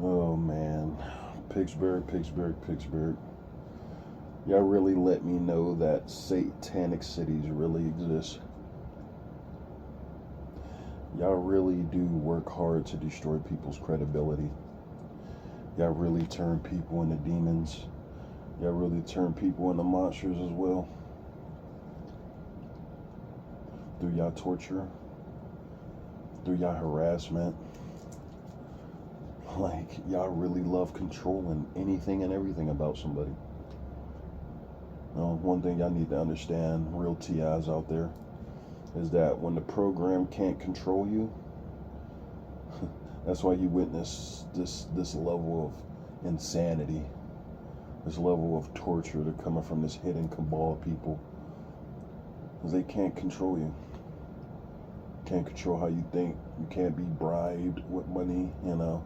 Oh man, Pittsburgh. Y'all really let me know that satanic cities really exist. Y'all really do work hard to destroy people's credibility. Y'all really turn people into demons. Y'all really turn people into monsters as well. Through y'all torture, through y'all harassment. Like, y'all really love controlling anything and everything about somebody. One thing y'all need to understand, real TIs out there, is that when the program can't control you, that's why you witness this level of insanity, this level of torture that's coming from this hidden cabal of people, because they can't control you. Can't control how you think. You can't be bribed with money, you know.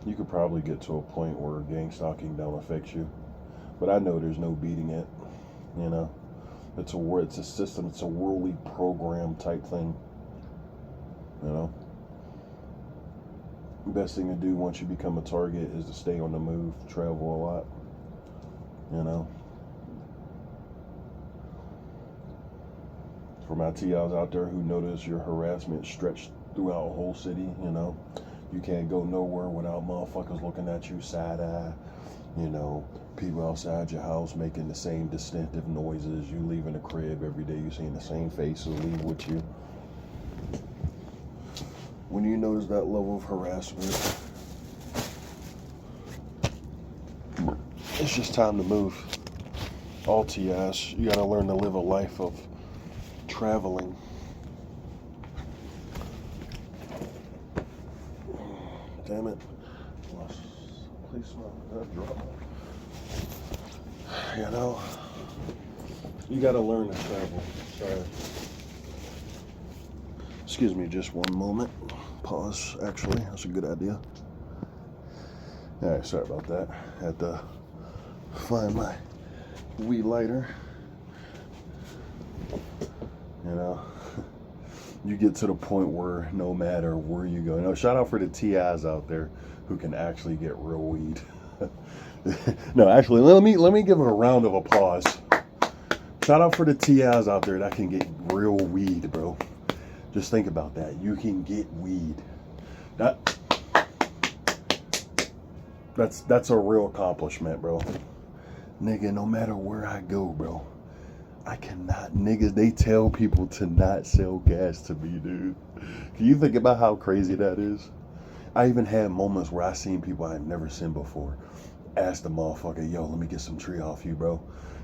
You could probably get to a point where gang stalking don't affect you, but I know there's no beating it. You know, it's a system, it's a worldly program type thing. You know, the best thing to do once you become a target is to stay on the move, travel a lot. You know, for my TIs out there who notice your harassment stretched throughout a whole city, you know, you can't go nowhere without motherfuckers looking at you side eye. You know, people outside your house making the same distinctive noises. You leaving the crib every day, you seeing the same faces leave with you. When you notice that level of harassment, it's just time to move. All TIs, you gotta learn to live a life of traveling. Damn it. Please smell that drop. You know, you gotta learn to travel. Sorry. Excuse me, just one moment. Pause, actually, that's a good idea. Alright, sorry about that. Had to find my weed lighter. You know, you get to the point where no matter where you go, you know, shout out for the TIs out there who can actually get real weed. No, actually, let me give them a round of applause. Shout out for the TIs out there that can get real weed, bro. Just think about that. You can get weed. That's a real accomplishment, bro. Nigga, no matter where I go, bro, I cannot, niggas, they tell people to not sell gas to me, dude. Can you think about how crazy that is? I even had moments where I seen people I've never seen before. Ask the motherfucker, yo, let me get some tree off you, bro.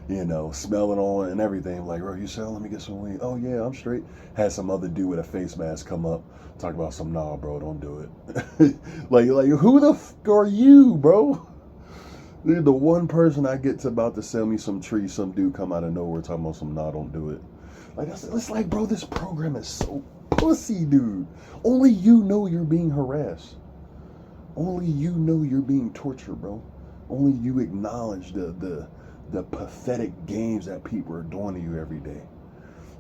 You know, smell it on and everything. Like, bro, you sell? Let me get some weed. Oh, yeah, I'm straight. Had some other dude with a face mask come up, talk about some, nah, bro, don't do it. like, who the fuck are you, bro? Dude, the one person I get to about to sell me some trees, some dude come out of nowhere talking about some, nah, don't do it. Like, it's like, bro, this program is so pussy, dude. Only you know you're being harassed. Only you know you're being tortured, bro. Only you acknowledge the pathetic games that people are doing to you every day.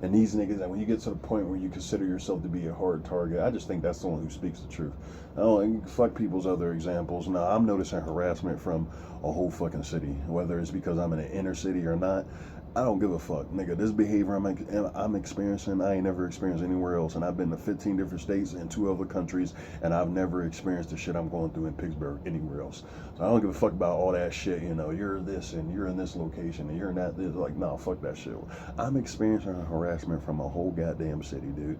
And these niggas, that when you get to the point where you consider yourself to be a hard target, I just think that's the one who speaks the truth. I don't fuck people's other examples. No, I'm noticing harassment from a whole fucking city, whether it's because I'm in an inner city or not. I don't give a fuck, nigga. This behavior I'm experiencing, I ain't never experienced anywhere else. And I've been to 15 different states and 2 other countries, and I've never experienced the shit I'm going through in Pittsburgh anywhere else. So I don't give a fuck about all that shit. You know, you're this and you're in this location and you're in that. This. Like, no, fuck that shit. I'm experiencing harassment from a whole goddamn city, dude.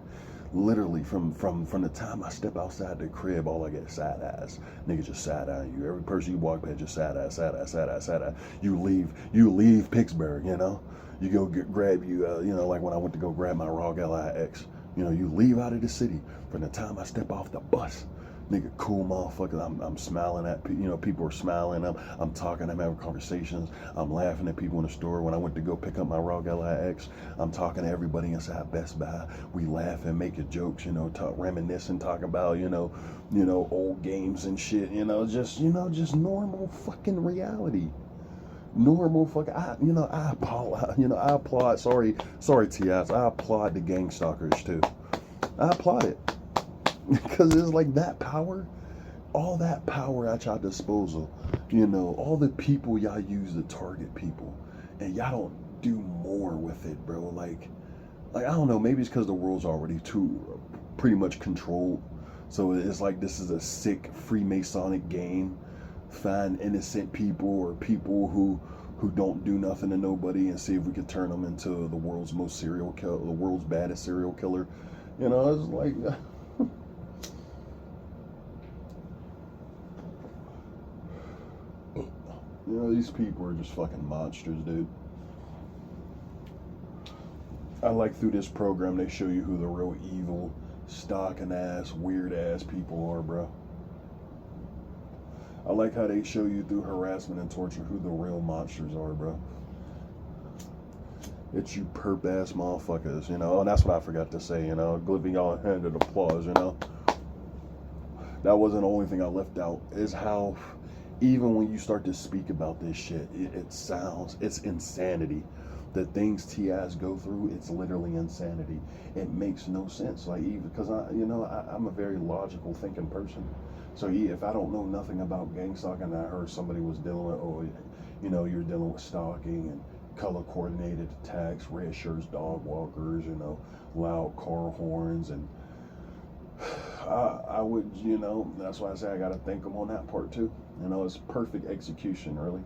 Literally, from the time I step outside the crib, all I get is side eyes. Niggas just side eye you. Every person you walk past just side eye, side eye, side eye, side eye. You leave Pittsburgh, you know. You go grab you, you know, like when I went to go grab my Raw LIX. You know, you leave out of the city. From the time I step off the bus, nigga, cool motherfucker. I'm smiling at, you know, people are smiling. I'm talking, I'm having conversations. I'm laughing at people in the store. When I went to go pick up my Raw LIX, I'm talking to everybody inside Best Buy. We laughing, making jokes, you know, reminiscing, talking about, you know, old games and shit, just normal fucking reality. normal fucking. I applaud. I applaud. Sorry, T.S. I applaud the gang stalkers too. I applaud it because it's like that power, all that power at y'all disposal. All the people y'all use to target people, and y'all don't do more with it, bro. Like I don't know. Maybe it's because the world's already too pretty much controlled. So it's like this is a sick Freemasonic game. Find innocent people or people who don't do nothing to nobody and see if we could turn them into the world's most serial killer, the world's baddest serial killer. It's like these people are just fucking monsters, dude. I like through this program they show you who the real evil, stalking ass, weird ass people are, bro. I like how they show you through harassment and torture who the real monsters are, bro. It's you perp ass motherfuckers, and that's what I forgot to say, giving y'all a hand of applause, That wasn't the only thing I left out, is how even when you start to speak about this shit, it's insanity. The things T.I.s go through, it's literally insanity. It makes no sense. Like, even because I'm a very logical thinking person. So if I don't know nothing about gang stalking, I heard somebody was dealing with, you're dealing with stalking and color coordinated attacks, red shirts, dog walkers, loud car horns, and I would, that's why I say I got to thank them on that part too. It's perfect execution, really.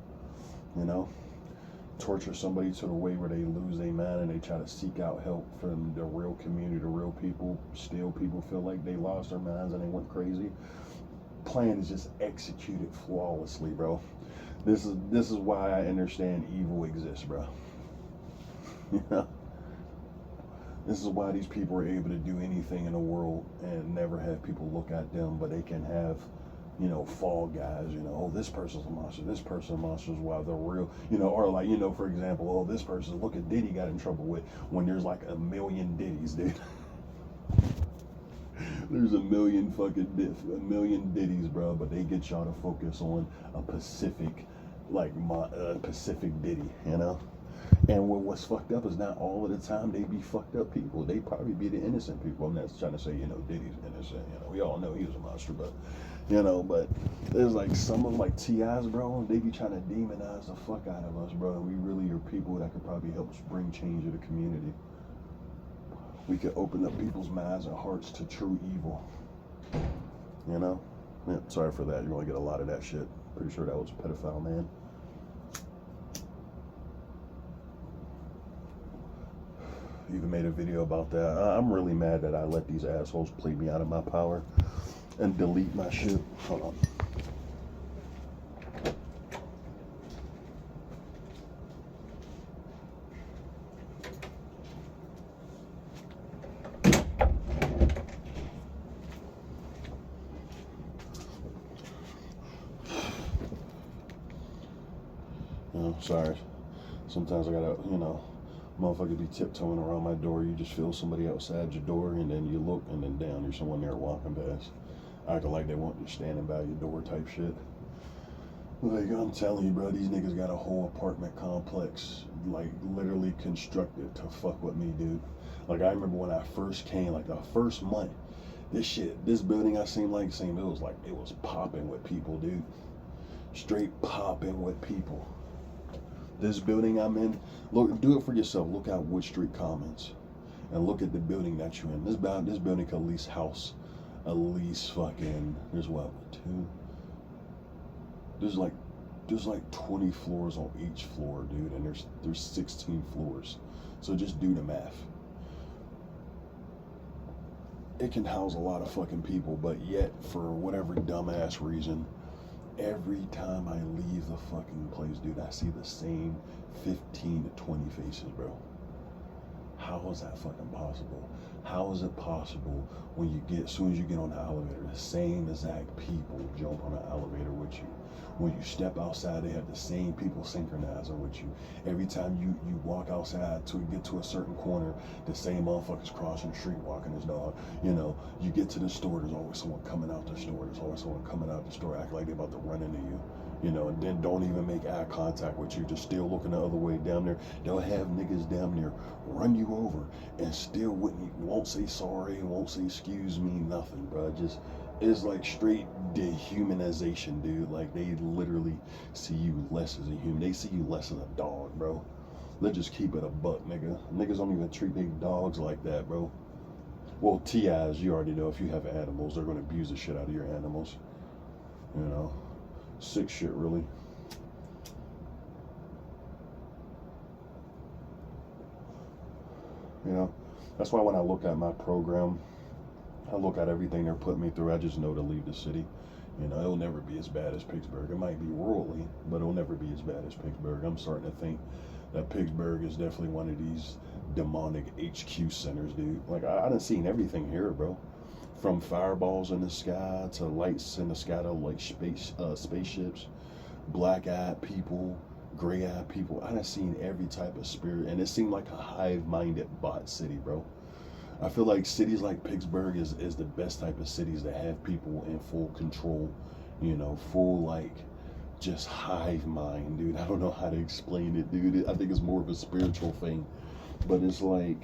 Torture somebody to the way where they lose their mind and they try to seek out help from the real community, the real people. Still, people feel like they lost their minds and they went crazy. Plan is just executed flawlessly, bro. This is why I understand evil exists, bro. This is why these people are able to do anything in the world and never have people look at them, but they can have, fall guys, oh, this person's a monster, this person's a monster, while they're real, or like, for example, oh, this person, look at Diddy got in trouble with, when there's like a million Diddies, dude. There's a million Diddies, bro, but they get y'all to focus on a Pacific, Pacific Diddy, And what's fucked up is not all of the time they be fucked up people. They probably be the innocent people. I'm not trying to say, Diddy's innocent. We all know he was a monster, but, but there's like some of like T.I.'s, bro, they be trying to demonize the fuck out of us, bro. We really are people that could probably help bring change to the community. We could open up people's minds and hearts to true evil. Yeah, sorry for that. You're going to get a lot of that shit. Pretty sure that was a pedophile man. Even made a video about that. I'm really mad that I let these assholes play me out of my power and delete my shit. Hold on. Sorry. Sometimes I gotta, motherfucker be tiptoeing around my door. You just feel somebody outside your door, and then you look, and then down, there's someone there walking past, acting like they want you standing by your door type shit. Like, I'm telling you, bro, these niggas got a whole apartment complex, like, literally constructed to fuck with me, dude. Like, I remember when I first came, like, the first month, this building it was popping with people, dude. Straight popping with people. This building I'm in, look, do it for yourself. Look out Wood Street Commons, and look at the building that you're in. This building could at least house, fucking. There's what, two? There's like 20 floors on each floor, dude, and there's 16 floors. So just do the math. It can house a lot of fucking people, but yet for whatever dumbass reason, every time I leave the fucking place, dude, I see the same 15 to 20 faces, bro. How is that fucking possible? How is it possible as soon as you get on the elevator, the same exact people jump on the elevator with you? When you step outside, they have the same people synchronizing with you. Every time you walk outside to get to a certain corner, the same motherfuckers crossing the street walking his dog. You get to the store, there's always someone coming out the store. There's always someone coming out the store acting like they're about to run into you. You know, and then don't even make eye contact with you, just still looking the other way down there. They'll have niggas down there run you over and still won't say sorry, won't say excuse me, nothing, bro. Just it's like straight dehumanization, dude. Like they literally see you less as a human. They see you less as a dog, bro. Let's just keep it a buck, nigga. Niggas don't even treat their dogs like that, bro. Well, TIs, you already know if you have animals, they're gonna abuse the shit out of your animals. You know. Sick shit, really. You know, that's why when I look at my program, I look at everything they're putting me through. I just know to leave the city. You know, it'll never be as bad as Pittsburgh. It might be rurally, but it'll never be as bad as Pittsburgh. I'm starting to think that Pittsburgh is definitely one of these demonic HQ centers, dude. Like I done seen everything here, bro. From fireballs in the sky to lights in the sky to like spaceships, black-eyed people, gray-eyed people. I done seen every type of spirit, and it seemed like a hive-minded bot city, bro. I feel like cities like Pittsburgh is the best type of cities that have people in full control, you know, full like just hive mind, dude. I don't know how to explain it, dude. I think it's more of a spiritual thing, but it's like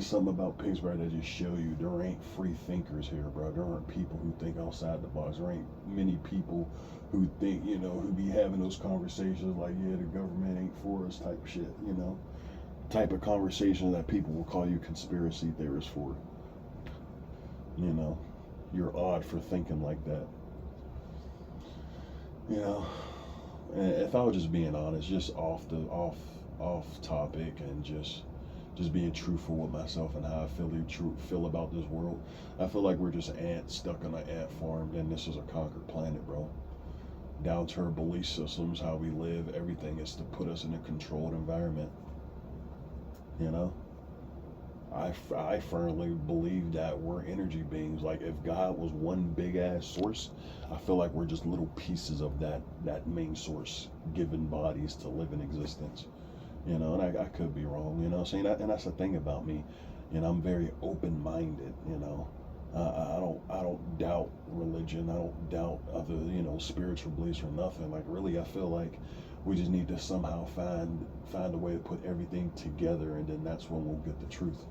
something about Pittsburgh that just show you there ain't free thinkers here, bro. There aren't people who think outside the box. There ain't many people who think, you know, who be having those conversations like, yeah, the government ain't for us type shit, you know, type of conversation that people will call you conspiracy theorists for. You know, you're odd for thinking like that. You know, and if I was just being honest, just off topic and just being truthful with myself and how I feel about this world. I feel like we're just ants stuck on an ant farm, and this is a conquered planet, bro. Down to our belief systems, how we live, everything is to put us in a controlled environment. You know, I firmly believe that we're energy beings. Like if God was one big ass source, I feel like we're just little pieces of that main source given bodies to live in existence. You know, and I could be wrong, you know what I'm saying? And that's the thing about me. You know, I'm very open-minded, you know. I don't doubt religion. I don't doubt other, you know, spiritual beliefs or nothing. Like really, I feel like we just need to somehow find a way to put everything together, and then that's when we'll get the truth.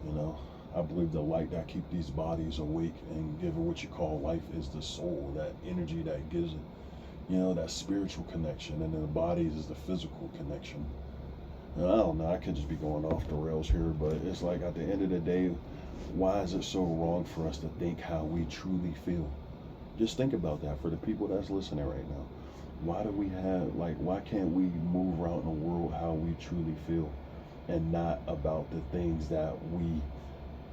You know, I believe the light that keeps these bodies awake and give it what you call life is the soul, that energy that gives it, you know, that spiritual connection, and then the bodies is the physical connection. And I don't know, I could just be going off the rails here, but it's like at the end of the day, why is it so wrong for us to think how we truly feel? Just think about that for the people that's listening right now. Why can't we move around in the world how we truly feel and not about the things that we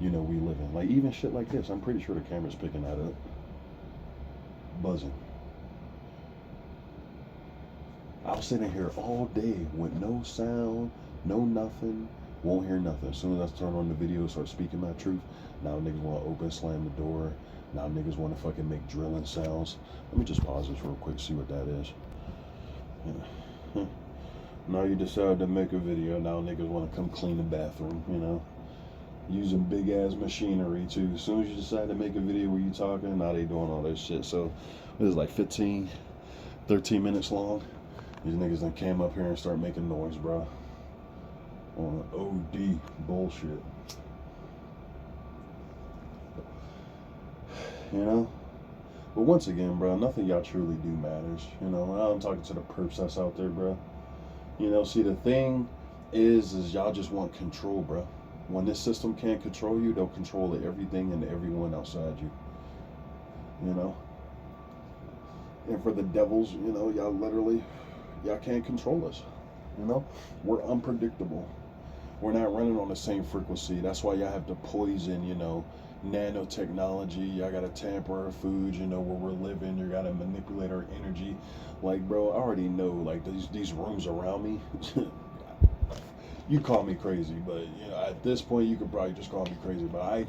live in? Like even shit like this, I'm pretty sure the camera's picking that up. Buzzing. I'll sit in here all day with no sound, no nothing, won't hear nothing. As soon as I turn on the video, start speaking my truth, now niggas want to open, slam the door. Now niggas want to fucking make drilling sounds. Let me just pause this real quick, see what that is. Yeah. Now you decide to make a video, now niggas want to come clean the bathroom, you know. Using big ass machinery too. As soon as you decide to make a video where you talking, now they doing all this shit. So it was like 13 minutes long. These niggas done came up here and start making noise, bro. On OD bullshit. You know? But once again, bro, nothing y'all truly do matters. You know, I'm talking to the perps that's out there, bro. You know, see, the thing is y'all just want control, bro. When this system can't control you, they'll control everything and everyone outside you. You know? And for the devils, you know, y'all can't control us. You know? We're unpredictable. We're not running on the same frequency. That's why y'all have to poison, you know, nanotechnology. Y'all gotta tamper our food, you know, where we're living. You gotta manipulate our energy. Like, bro, I already know, like, these rooms around me. You call me crazy, but, you know, at this point, you could probably just call me crazy. But I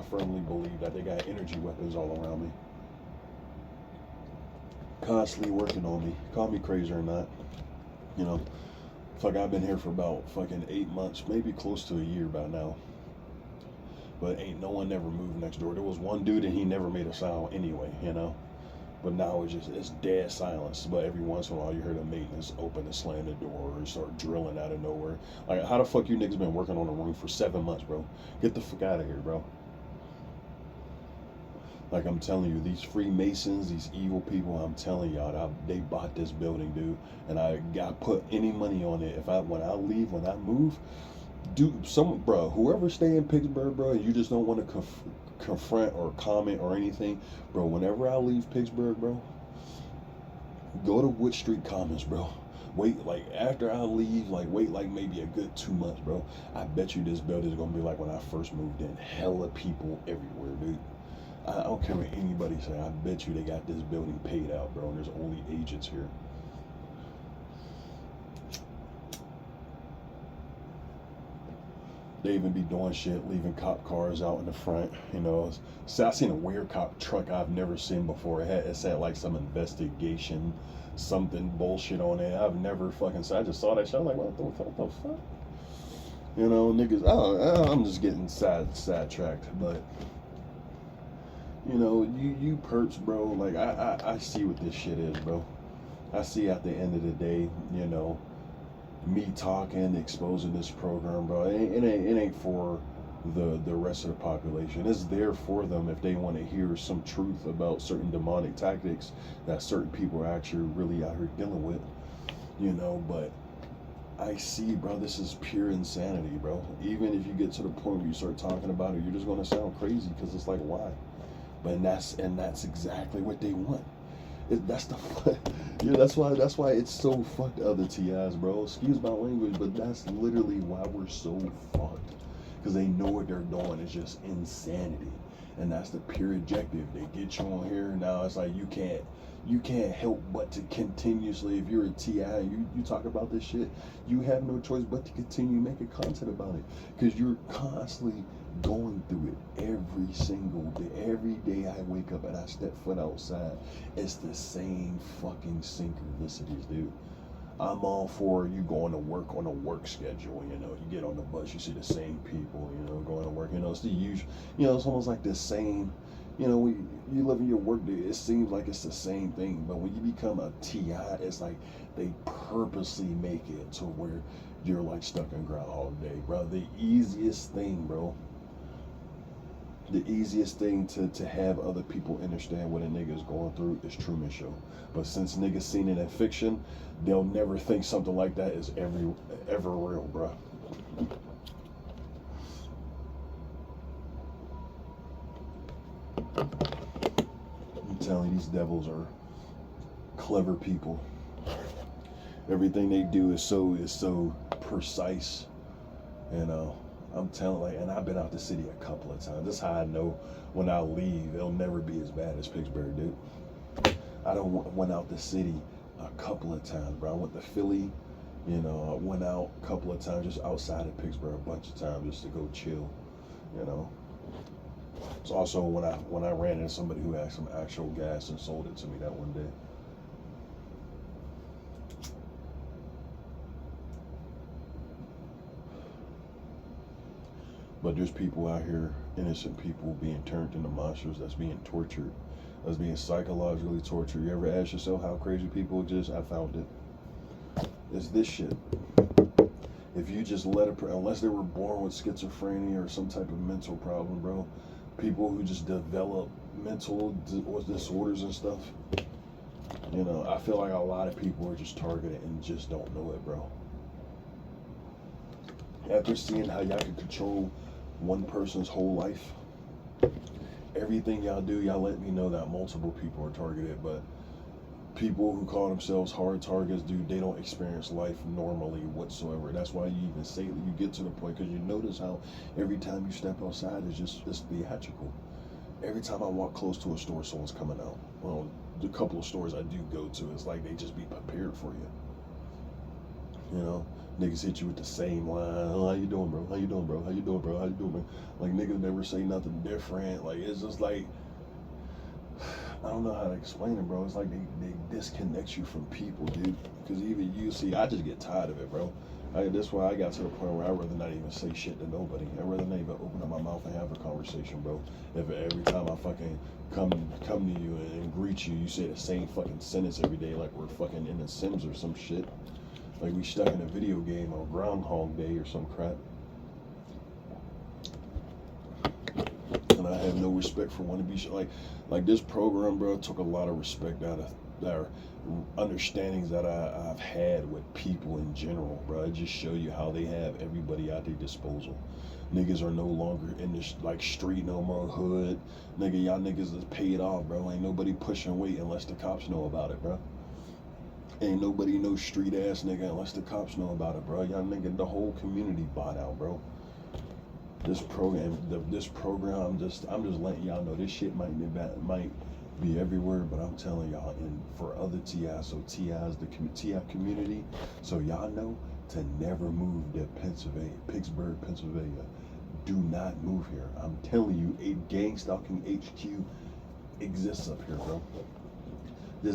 firmly believe that they got energy weapons all around me, constantly working on me. Call me crazy or not, you know. Fuck, I've been here for about fucking 8 months, maybe close to a year by now. but ain't no one never moved next door. There was one dude and he never made a sound anyway, you know. But now it's dead silence. But every once in a while you hear the maintenance open and slam the door or start drilling out of nowhere. Like how the fuck you niggas been working on a room for 7 months, bro? Get the fuck out of here, bro. Like I'm telling you, these Freemasons, these evil people, I'm telling y'all, they bought this building, dude. And I got put any money on it. When I leave, when I move, dude, bro, whoever stay in Pittsburgh, bro, and you just don't want to confront or comment or anything, bro. Whenever I leave Pittsburgh, bro, go to Wood Street Commons, bro. Wait, like after I leave, like wait, like maybe a good 2 months, bro. I bet you this building is gonna be like when I first moved in. Hella people everywhere, dude. I don't care what anybody say. I bet you they got this building paid out, bro. And there's only agents here. They even be doing shit, leaving cop cars out in the front. You know, so I seen a weird cop truck I've never seen before. It said like some investigation, something bullshit on it. I've never fucking seen. I just saw that shit. I'm like, what the fuck? You know, niggas. I'm just getting sidetracked, but. You know, you perps, bro. Like I see what this shit is, bro. I see at the end of the day, you know, me talking, exposing this program, bro. It ain't for the rest of the population. It's there for them if they want to hear some truth about certain demonic tactics that certain people are actually really out here dealing with. You know, but I see, bro, this is pure insanity, bro. Even if you get to the point where you start talking about it, you're just gonna sound crazy because it's like, why? But that's exactly what they want. That's why it's so fucked. Other TIs, bro. Excuse my language, but that's literally why we're so fucked. Because they know what they're doing. It's just insanity, and that's the pure objective. They get you on here now. It's like you can't help but to continuously. If you're a TI, you talk about this shit. You have no choice but to continue making content about it because you're constantly going through it every single day. Every day I wake up and I step foot outside, it's the same fucking synchronicities, dude. I'm all for you going to work on a work schedule. You know, you get on the bus, you see the same people. You know, going to work. You know, it's the usual. You know, it's almost like the same. You know, you live in your work day, it seems like it's the same thing. But when you become a TI, it's like they purposely make it to where you're like stuck in Groundhog Day, bro. The easiest thing, bro. The easiest thing to have other people understand what a nigga is going through is Truman Show. But since niggas seen it in fiction, they'll never think something like that is ever real, bro. I'm telling you, these devils are clever people. Everything they do is so precise, you know. I'm telling, like, and I've been out the city a couple of times. This is how I know when I leave, it'll never be as bad as Pittsburgh, dude. I went out the city a couple of times, bro. I went to Philly, you know. I went out a couple of times just outside of Pittsburgh a bunch of times just to go chill, you know. It's also when I ran into somebody who had some actual gas and sold it to me that one day. But there's people out here, innocent people, being turned into monsters, that's being tortured, that's being psychologically tortured. You ever ask yourself how crazy people exist? I found it. It's this shit. If you just let unless they were born with schizophrenia or some type of mental problem, bro, people who just develop mental disorders and stuff, you know, I feel like a lot of people are just targeted and just don't know it, bro. After seeing how y'all can control one person's whole life, everything y'all do, y'all let me know that multiple people are targeted, but people who call themselves hard targets, dude, they don't experience life normally whatsoever. That's why you even say that you get to the point, because you notice how every time you step outside, it's theatrical. Every time I walk close to a store, someone's coming out. Well, the couple of stores I do go to, it's like they just be prepared for you. You know, niggas hit you with the same line. Oh, how you doing, bro? How you doing, bro? How you doing, bro? How you doing, bro? Like, niggas never say nothing different. Like, it's just like, I don't know how to explain it, bro. It's like they disconnect you from people, dude. Because even you see, I just get tired of it, bro. That's why I got to the point where I'd rather not even say shit to nobody. I'd rather not even open up my mouth and have a conversation, bro. If every time I fucking come to you and greet you, you say the same fucking sentence every day, like we're fucking in the Sims or some shit, like we stuck in a video game on Groundhog Day or some crap. And I have no respect for one to be like this program, bro. Took a lot of respect out of their understandings that I've had with people in general, bro. It just show you how they have everybody at their disposal. Niggas are no longer in this like street no more, hood. Nigga, y'all niggas is paid off, bro. Ain't nobody pushing weight unless the cops know about it, bro. Ain't nobody no street ass nigga unless the cops know about it, bro. Y'all nigga, the whole community bought out, bro. This program, I'm just letting y'all know this shit might be everywhere, but I'm telling y'all, and for other TIs, so TIs, the TI community, so y'all know to never move to Pittsburgh, Pennsylvania. Do not move here. I'm telling you, a gang stalking HQ exists up here, bro.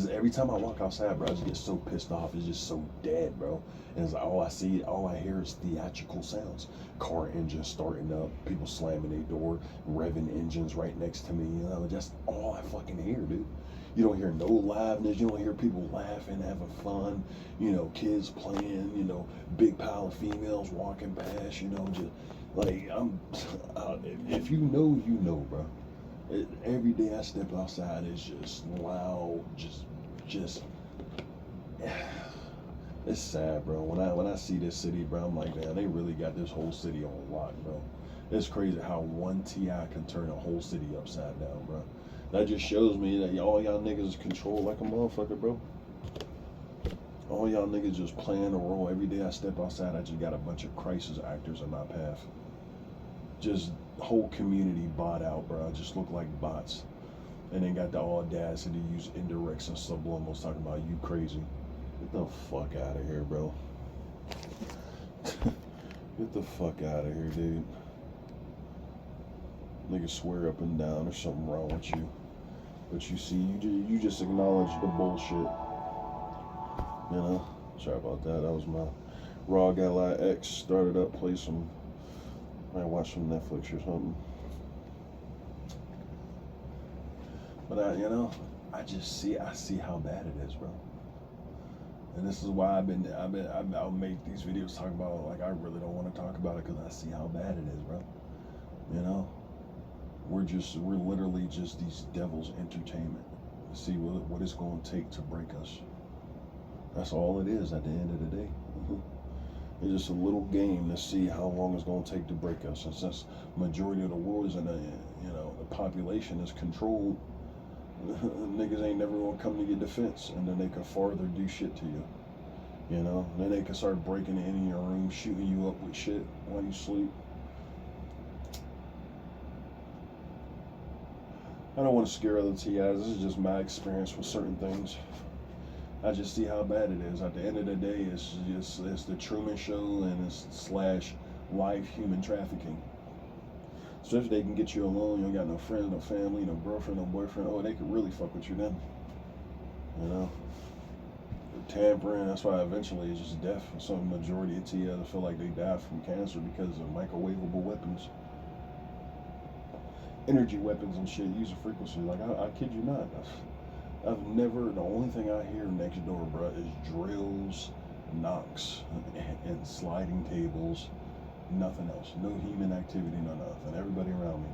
Every time I walk outside, bro, I just get so pissed off. It's just so dead, bro. And it's like all I hear is theatrical sounds. Car engines starting up, people slamming their door, revving engines right next to me. You know, that's all I fucking hear, dude. You don't hear no liveness. You don't hear people laughing, having fun. You know, kids playing. You know, big pile of females walking past. You know, just like if you know, bro. Every day I step outside is just loud, just. It's sad, bro. When I see this city, bro, I'm like, man, they really got this whole city on lock, bro. It's crazy how one TI can turn a whole city upside down, bro. That just shows me that all y'all niggas is controlled like a motherfucker, bro. All y'all niggas just playing a role. Every day I step outside, I just got a bunch of crisis actors in my path. Just whole community bought out, bro. I just look like bots. And then got the audacity to use indirects and subliminals talking about you crazy. Get the fuck out of here, bro. Get the fuck out of here, dude. Niggas swear up and down there's something wrong with you. But you see, you just acknowledge the bullshit. You know? Sorry about that. That was my Raw Ally X started up, play some. I watch some Netflix or something. But I see how bad it is, bro. And this is why I'll make these videos talking about it. Like I really don't want to talk about it because I see how bad it is, bro. You know, we're literally just these devils' entertainment. See what it's going to take to break us. That's all it is at the end of the day. It's just a little game to see how long it's going to take to break us. And since majority of the world is in the population is controlled, niggas ain't never going to come to your defense, and then they can farther do shit to you. You know, then they can start breaking in your room, shooting you up with shit while you sleep. I don't want to scare other TIs. This is just my experience with certain things. I just see how bad it is. At the end of the day, it's the Truman Show and it's / live human trafficking. So if they can get you alone, you don't got no friends, no family, no girlfriend, no boyfriend, oh, they could really fuck with you then. You know? Tampering, that's why eventually it's just death. Some majority of TIs feel like they die from cancer because of microwavable weapons. Energy weapons and shit, using frequency. Like, I kid you not. I've never, the only thing I hear next door, bro, is drills, knocks, and sliding tables. Nothing else. No human activity, no nothing. Everybody around me.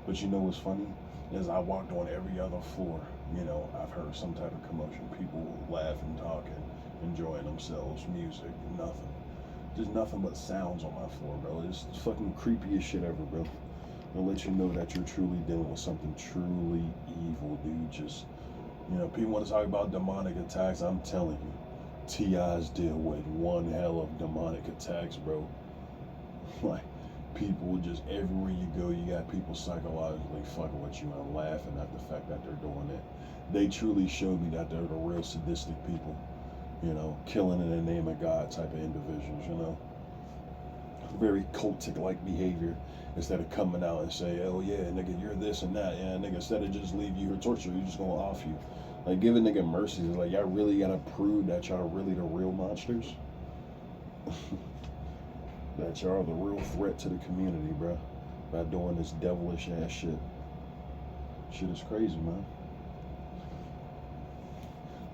But you know what's funny? Is I walked on every other floor. You know, I've heard some type of commotion. People laughing, talking, enjoying themselves, music, nothing. Just nothing but sounds on my floor, bro. It's fucking creepy as shit ever, bro. It'll let you know that you're truly dealing with something truly evil, dude. Just, you know, people want to talk about demonic attacks. I'm telling you, TIs deal with one hell of demonic attacks, bro. Like, people just everywhere you go, you got people psychologically fucking with you and laughing at the fact that they're doing it. They truly showed me that they're the real sadistic people, you know, killing in the name of God type of individuals, you know. Very cultic-like behavior. Instead of coming out and say, oh yeah, nigga, you're this and that, yeah, nigga, instead of just leave you or torture you, just gonna off you. Like, give a nigga mercy. It's like, y'all really gotta prove that y'all really the real monsters. that y'all are the real threat to the community, bro, by doing this devilish ass shit. Shit is crazy, man.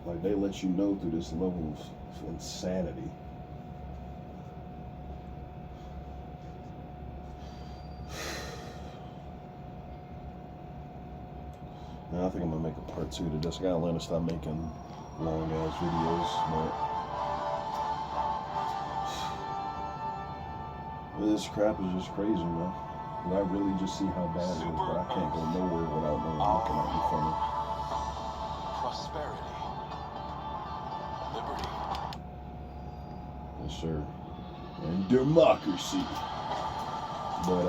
Like, they let you know through this level of insanity. And I think I'm gonna make a part 2 to this. I gotta learn to stop making long ass videos, but this crap is just crazy, man. And I really just see how bad it is, bro. I can't go nowhere without no one looking at me funny. Prosperity. Liberty. Yes, sir. And democracy. But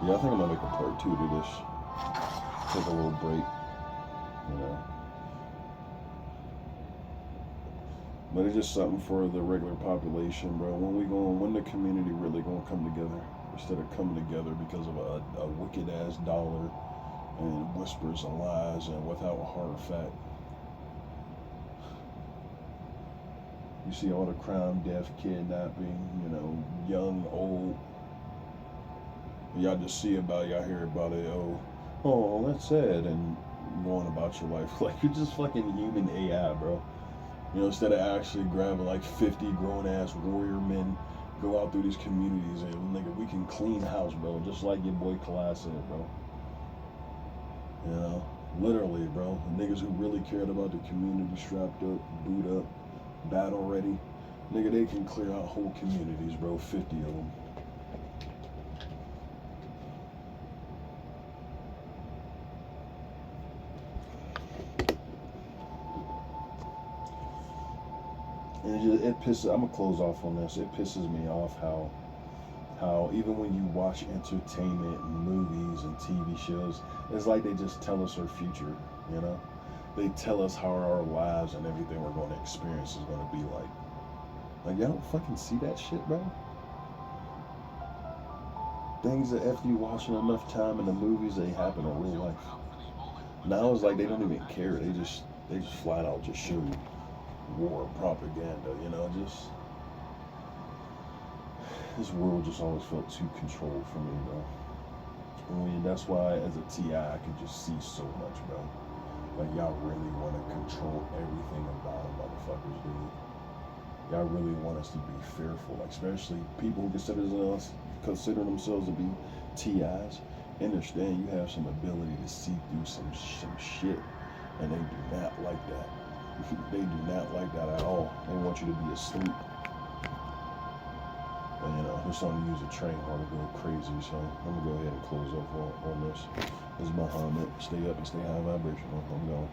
yeah, I think I'm gonna make a part 2 to this. Take a little break, you know. But it's just something for the regular population, bro. When the community really gonna come together, instead of coming together because of a wicked ass dollar and whispers and lies and without a hard fact. You see all the crime, death, kidnapping, you know, young, old. Y'all just see about it, y'all hear about it, oh, that's sad, and going about your life. Like, you're just fucking human AI, bro. You know, instead of actually grabbing like 50 grown-ass warrior men, go out through these communities and, nigga, we can clean house, bro, just like your boy Kalai said, bro. You know, literally, bro. Niggas who really cared about the community, strapped up, boot up, battle ready. Nigga, they can clear out whole communities, bro, 50 of them. And it pisses. I'm gonna close off on this. It pisses me off how even when you watch entertainment and movies and TV shows, it's like they just tell us our future. You know, they tell us how our lives and everything we're going to experience is going to be like. Like, y'all don't fucking see that shit, bro. Things that after you watching enough time in the movies, they happen in real life. Now it's like they don't even care. They just flat out just show you war propaganda, you know, just this world just always felt too controlled for me, bro. I mean, that's why as a TI I could just see so much, bro. Like, y'all really want to control everything about them motherfuckers, dude. Y'all really want us to be fearful, like, especially people who consider themselves to be TIs. Understand you have some ability to see through some shit, and they do not like that. They do not like that at all. They want you to be asleep. And, you know, just only use a train hard to go crazy. So I'm gonna go ahead and close off on this. This is Muhammad. Stay up and stay high vibrational. I'm going.